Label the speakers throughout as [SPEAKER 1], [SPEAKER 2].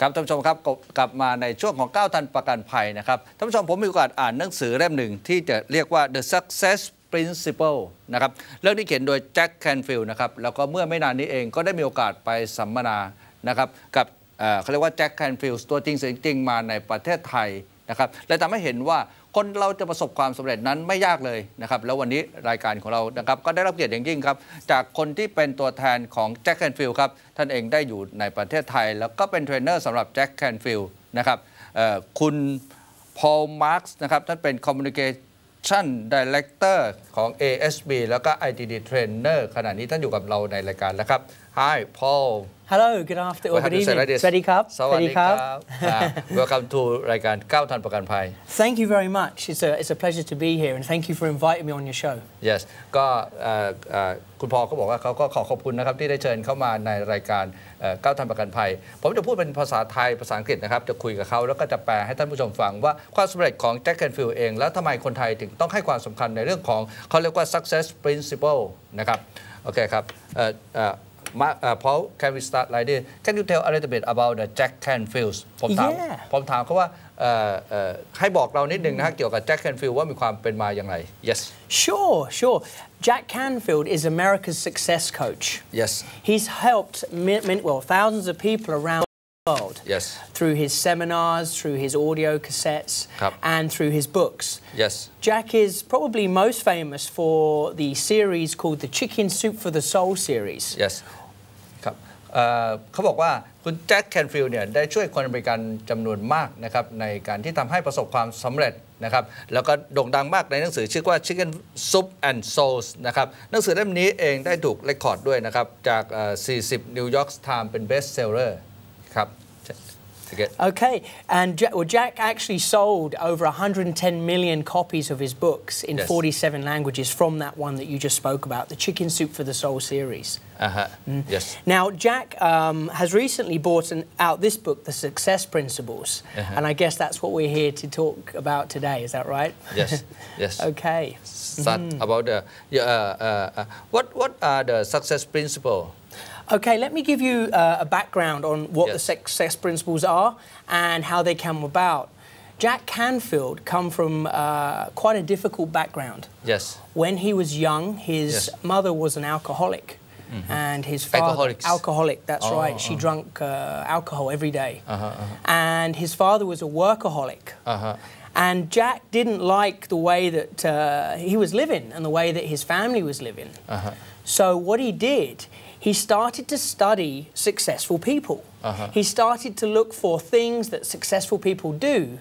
[SPEAKER 1] ครับท่านผู้ชมครับกลับมาในช่วงของ9ทันประกันภัยนะครับท่านผู้ชมผมมีโอกาสอ่านหนังสือเล่มหนึ่งที่จะเรียกว่า The Success Principle นะครับเรื่องที่เขียนโดยแจ็คแคนฟิลด์นะครับแล้วก็เมื่อไม่นานนี้เองก็ได้มีโอกาสไปสัมมนานะครับกับเขาเรียกว่าแจ็คแคนฟิลด์ตัวจริงเสียงจริงมาในประเทศไทยนะครับและทำให้เห็นว่าคนเราจะประสบความสำเร็จนั้นไม่ยากเลยนะครับแล้ววันนี้รายการของเรานะครับก็ได้รับเกียรติอย่างยิ่งครับจากคนที่เป็นตัวแทนของแจ็คแคนฟิลด์ครับท่านเองได้อยู่ในประเทศไทยแล้วก็เป็นเทรนเนอร์สำหรับแจ็คแคนฟิลด์นะครับคุณพอลมาร์คส์นะครับท่านเป็น Communication Director ของ ASB แล้วก็ ITD Trainer ขณะนี้ท่านอยู่กับเราในรายการแล้วครับ Hi Paul
[SPEAKER 2] Hello, good afternoon. Good evening. สวัสดีครับ
[SPEAKER 1] สวัสดีครับ Welcome to รายการ9ทันประกันภัย
[SPEAKER 2] Thank you very much. It's a pleasure to be here and thank you for inviting me on your show.
[SPEAKER 1] Yes ก็คุณพอก็บอกว่าเขาก็ขอบคุณนะครับที่ได้เชิญเข้ามาในรายการ9ทันประกันภัยผมจะพูดเป็นภาษาไทยภาษาอังกฤษนะครับจะคุยกับเขาแล้วก็จะแปลให้ท่านผู้ชมฟังว่าความสำเร็จของแจ็คแคนฟิลด์เองแล้วทำไมคนไทยถึงต้องให้ความสำคัญในเรื่องของเขาเรียกว่า success principle นะครับโอเคครับPaul, can we start like this? Can you tell a little bit about the Jack Canfield? ผมถามเขาว่าให้บอกเรานิดนึงนะเกี่ยวกับ Jack Canfield ว่ามีความเป็นมาอย่างไร Yes.
[SPEAKER 2] Sure. Jack Canfield is America's success coach.
[SPEAKER 1] Yes.
[SPEAKER 2] He's helped thousands of people around the world.
[SPEAKER 1] Yes.
[SPEAKER 2] Through his seminars, through his audio cassettes, and through his books.
[SPEAKER 1] Yes.
[SPEAKER 2] Jack is probably most famous for the series called the Chicken Soup for the Soul series.
[SPEAKER 1] Yes. ครับเขาบอกว่าคุณแจ็คแคนฟิลด์เนี่ยได้ช่วยคนอเมริกันจำนวนมากนะครับในการที่ทำให้ประสบความสำเร็จนะครับแล้วก็โด่งดังมากในหนังสือชื่อว่า Chicken Soup and Souls นะครับหนังสือเล่มนี้เองได้ถูกเรคคอร์ดด้วยนะครับจาก40 New York Times เป็น Best Seller ครับ
[SPEAKER 2] Okay, and Jack actually sold over 110 million copies of his books in 47 languages from that one that you just spoke about, the Chicken Soup for the Soul series.
[SPEAKER 1] Yes.
[SPEAKER 2] Now, Jack has recently brought out this book, The Success Principles, and I guess that's what we're here to talk about today. Is that right?
[SPEAKER 1] Yes.
[SPEAKER 2] Okay.
[SPEAKER 1] Start about the what are the success principles?
[SPEAKER 2] Okay, let me give you a background on what the success principles are and how they come about. Jack Canfield come from quite a difficult background.
[SPEAKER 1] Yes.
[SPEAKER 2] When he was young, his mother was an alcoholic, and his father alcoholic. That's right. She drank alcohol every day, and his father was a workaholic. And Jack didn't like the way that he was living and the way that his family was living. So what he did, he started to study successful people. He started to look for things that successful people do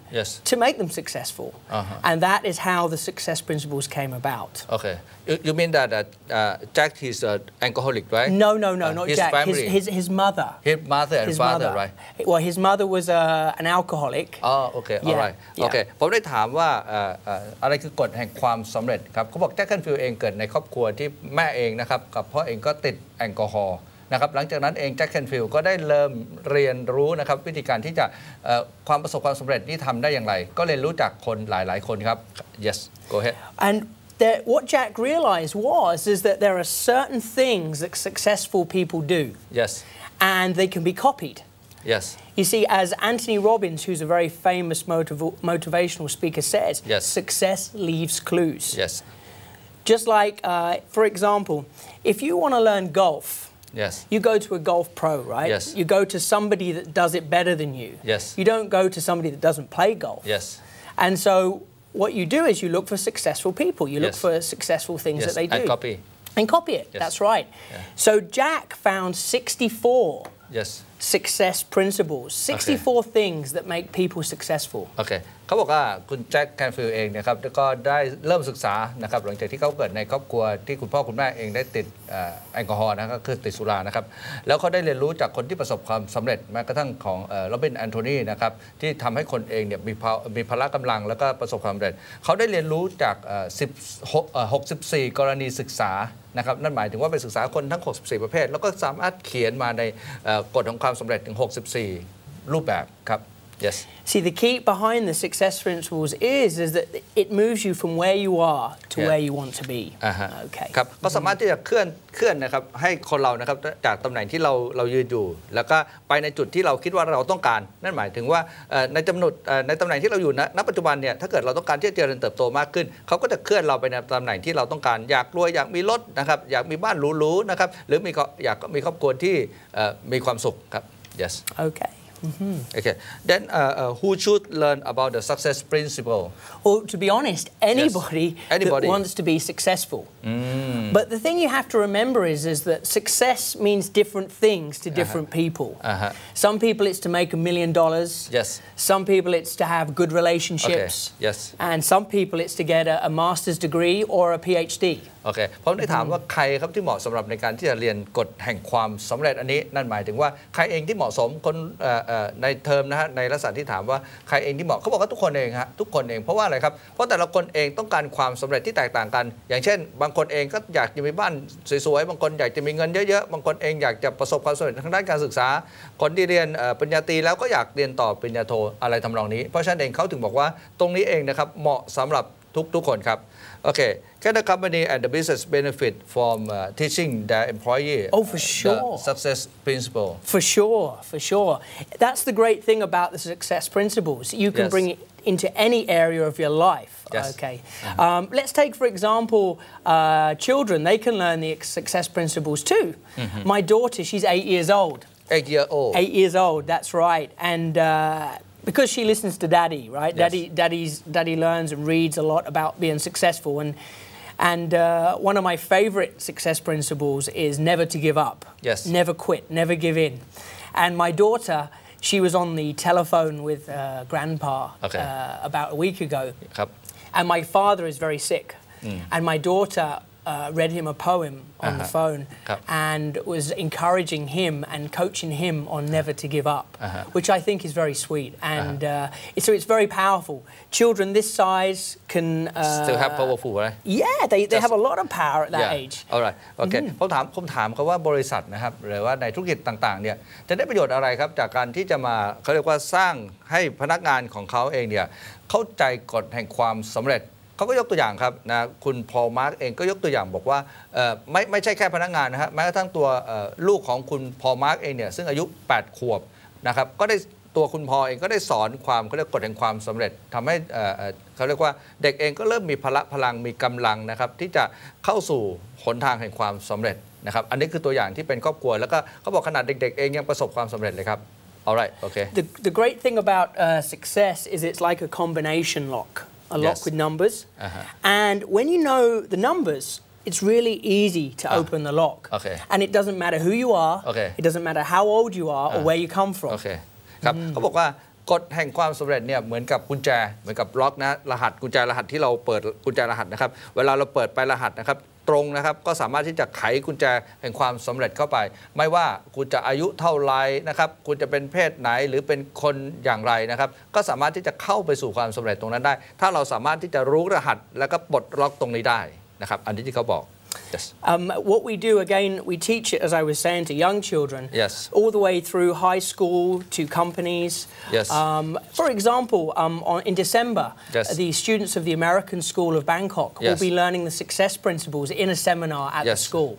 [SPEAKER 2] to make them successful. And that is how the success principles came about.
[SPEAKER 1] Okay. You mean that Jack is an alcoholic, right?
[SPEAKER 2] No, not
[SPEAKER 1] his
[SPEAKER 2] Jack.
[SPEAKER 1] Family.
[SPEAKER 2] His mother.
[SPEAKER 1] His mother and father, right?
[SPEAKER 2] Well, his mother was an alcoholic.
[SPEAKER 1] Oh, okay. All right. Okay. ผมได้ถามว่าอะไรคือกฎแห่งความสำเร็จครับเขาบอกแจ็คแคนฟิลด์เองเกิดในครอบครัวที่แม่เองนะครับกับพ่อเองก็ติดแอลกอฮอล์นะครับหลังจากนั้นเองแจ็คแคนฟิลด์ก็ได้เริ่มเรียนรู้นะครับวิธีการที่จะความประสบความสำเร็จนี่ทำได้อย่างไรก็เรียนรู้จากคนหลายๆคนครับ Yes go ahead
[SPEAKER 2] and what Jack realized is that there are certain things that successful people do
[SPEAKER 1] Yes
[SPEAKER 2] and they can be copied
[SPEAKER 1] Yes
[SPEAKER 2] You see, as Anthony Robbins, who's a very famous motivational speaker, says, success leaves clues.
[SPEAKER 1] Yes
[SPEAKER 2] Just like, for example, if you want to learn golf You go to a golf pro, right? You go to somebody that does it better than you. You don't go to somebody that doesn't play golf. And so what you do is you look for successful people. You look for successful things that they do. And copy it. That's right. So Jack found 64 success principles, 64 things that make people successful.
[SPEAKER 1] Okay. เขาบอกว่าคุณแจ็คแคนฟิลด์เองนะครับก็ได้เริ่มศึกษานะครับหลังจากที่เขาเกิดในครอบครัวที่คุณพ่อคุณแม่เองได้ติดแอลกอฮอล์นะครับก็คือติดสุรานะครับแล้วเขาได้เรียนรู้จากคนที่ประสบความสำเร็จแม้กระทั่งของโรบินแอนโทนีนะครับที่ทำให้คนเองเนี่ยมีพละกำลังแล้วก็ประสบความสำเร็จเขาได้เรียนรู้จาก64กรณีศึกษานะครับนั่นหมายถึงว่าไปศึกษาคนทั้ง64ประเภทแล้วก็สามารถเขียนมาในกฎของความสำเร็จถึง64รูปแบบครับ Yes.
[SPEAKER 2] See, the key behind the success principles is that it moves you from where you are to where you want to be. Okay.
[SPEAKER 1] ครับก็สามารถที่จะเคลื่อนนะครับให้คนเรานะครับจากตำแหน่งที่เรายืนอยู่แล้วก็ไปในจุดที่เราคิดว่าเราต้องการนั่นหมายถึงว่าในตำแหน่งที่เราอยู่ณปัจจุบันเนี่ยถ้าเกิดเราต้องการที่จะเจริญเติบโตมากขึ้นเขาก็จะเคลื่อนเราไปในตำแหน่งที่เราต้องการอยากรวยอยากมีรถนะครับอยากมีบ้านหรูๆนะครับหรืออยากมีครอบครัวที่มีความสุขครับ yes
[SPEAKER 2] Okay.
[SPEAKER 1] Okay. Then who should learn about the success principle?
[SPEAKER 2] Well, to be honest, anybody that wants to be successful. But the thing you have to remember is that success means different things to different people. Some people it's to make $1 million.
[SPEAKER 1] Yes.
[SPEAKER 2] Some people it's to have good relationships.
[SPEAKER 1] Okay. Yes.
[SPEAKER 2] And some people it's to get a master's degree or a PhD.
[SPEAKER 1] โอเคผมได้ถามว่าใครครับที่เหมาะสำหรับในการที่จะเรียนกฎแห่งความสำเร็จอันนี้นั่นหมายถึงว่าใครเองที่เหมาะสมคนในเทอมนะฮะในลักษณะที่ถามว่าใครเองที่เหมาะเขาบอกว่าทุกคนเองฮะทุกคนเองเพราะว่าอะไรครับเพราะแต่ละคนเองต้องการความสำเร็จที่แตกต่างกันอย่างเช่นบางคนเองก็อยากจะมีบ้านสวยๆบางคนอยากจะมีเงินเยอะๆบางคนเองอยากจะประสบความสำเร็จทางด้านการศึกษาคนที่เรียนปริญญาตรีแล้วก็อยากเรียนต่อปริญญาโทอะไรทำนองนี้เพราะฉะนั้นเองเขาถึงบอกว่าตรงนี้เองนะครับเหมาะสำหรับทุกคนครับOkay, can the company and the business benefit from teaching their employee
[SPEAKER 2] for sure.
[SPEAKER 1] the success principle?
[SPEAKER 2] For sure, for sure. That's the great thing about the success principles. You can bring it into any area of your life.
[SPEAKER 1] Yes.
[SPEAKER 2] Okay. Let's take, for example, children. They can learn the success principles too. My daughter, she's 8 years old.
[SPEAKER 1] 8 years old.
[SPEAKER 2] 8 years old, that's right. And because she listens to Daddy, right?
[SPEAKER 1] Yes.
[SPEAKER 2] Daddy learns and reads a lot about being successful. And one of my favorite success principles is never to give up.
[SPEAKER 1] Yes.
[SPEAKER 2] Never quit, never give in. And my daughter, she was on the telephone with Grandpa about a week ago. And my father is very sick. And my daughter read him a poem on the phone and was encouraging him and coaching him on never to give up, which I think is very sweet. And so it's very powerful. Children this size can...
[SPEAKER 1] Still have powerful, right?
[SPEAKER 2] Yeah, they have a lot of power at that age.
[SPEAKER 1] All right. Okay. ผมถามเขาว่าบริษัทนะครับหรือว่าในธุรกิจต่างๆเนี่ยจะได้ประโยชน์อะไรครับจากการที่จะมาเขาเรียกว่าสร้างให้พนักงานของเขาเองเนี่ยเข้าใจกฎแห่งความสำเร็จเขาก็ยกตัวอย่างครับนะคุณพอลมาร์กเองก็ยกตัวอย่างบอกว่าไม่ใช่แค่พนักงานนะฮะแม้กระทั่งตัวลูกของคุณพอลมาร์กเองเนี่ยซึ่งอายุ8ขวบนะครับก็ได้ตัวคุณพอเองก็ได้สอนความเขาเรียกกฎแห่งความสำเร็จทำให้เขาเรียกว่าเด็กเองก็เริ่มมีพลังมีกำลังนะครับที่จะเข้าสู่หนทางแห่งความสำเร็จนะครับอันนี้คือตัวอย่างที่เป็นครอบครัวแล้วก็เขาบอกขนาดเด็กๆเองยังประสบความสำเร็จเลยครับ Alright, okay.
[SPEAKER 2] The great thing about success is it's like a combination lock. A lock with numbers. And when you know the numbers, it's really easy to open the lock. And it doesn't matter who you are. It doesn't matter how old you are or where you come from.
[SPEAKER 1] ครับเขาบอกว่ากฎแห่งความสำเร็จเนี่ยเหมือนกับกุญแจเหมือนกับล็อกนะรหัสกุญแจรหัสที่เราเปิดกุญแจรหัสนะครับเวลาเราเปิดไปรหัสนะครับตรงนะครับก็สามารถที่จะไขกุญแจแห่งความสำเร็จเข้าไปไม่ว่าคุณจะอายุเท่าไรนะครับคุณจะเป็นเพศไหนหรือเป็นคนอย่างไรนะครับก็สามารถที่จะเข้าไปสู่ความสำเร็จตรงนั้นได้ถ้าเราสามารถที่จะรู้รหัสแล้วก็ปลดล็อกตรงนี้ได้นะครับอันนี้ที่เขาบอกYes.
[SPEAKER 2] What we do again, we teach it, as I was saying, to young children, all the way through high school to companies. For example, in December, the students of the American School of Bangkok will be learning the success principles in a seminar at the school.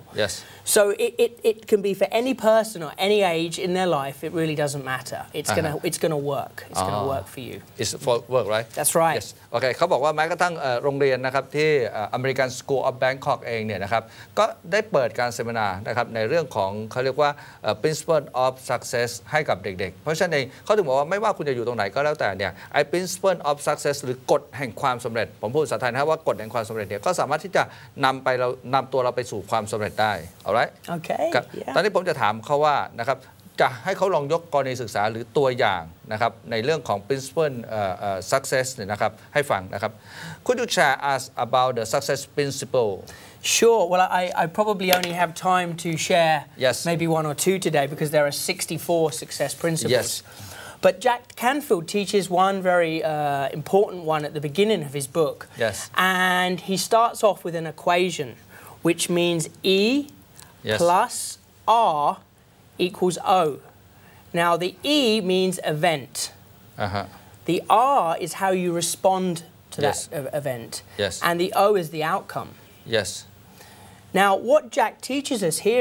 [SPEAKER 2] So it can be for any person or any age in their life. It really doesn't matter. It's gonna work. It's gonna work for you.
[SPEAKER 1] It's for work, right?
[SPEAKER 2] That's right.
[SPEAKER 1] Yes. Okay. เขาบอกว่าแม้กระทั่งโรงเรียนนะครับที่ American School of Bangkok เองเนี่ยนะครับก็ได้เปิดการเซมินานะครับในเรื่องของเขาเรียกว่า principle of success ให้กับเด็กๆเพราะฉะนั้นเองเขาถึงบอกว่าไม่ว่าคุณจะอยู่ตรงไหนก็แล้วแต่เนี่ยไอ้ principle of success หรือกฎแห่งความสำเร็จผมพูดภาษาไทยนะครับว่ากฎแห่งความสำเร็จเนี่ยก็สามารถที่จะนำตัวเราไปสู่ความสำเร็จได้ alright ตอนนี้ผมจะถามเขาว่านะครับจะให้เขาลองยกกรณีศึกษาหรือตัวอย่างนะครับในเรื่องของ principle success เนี่ยนะครับให้ฟังนะครับ Could you share us about the success principle?
[SPEAKER 2] Sure. Well, I probably only have time to share maybe one or two today because there are 64 success principles. But Jack Canfield teaches one very important one at the beginning of his book. And he starts off with an equation, which means E plus R equals O. Now, the E means event. The R is how you respond to that event.
[SPEAKER 1] Yes.
[SPEAKER 2] And the O is the outcome.
[SPEAKER 1] Yes.
[SPEAKER 2] Now, what Jack teaches us here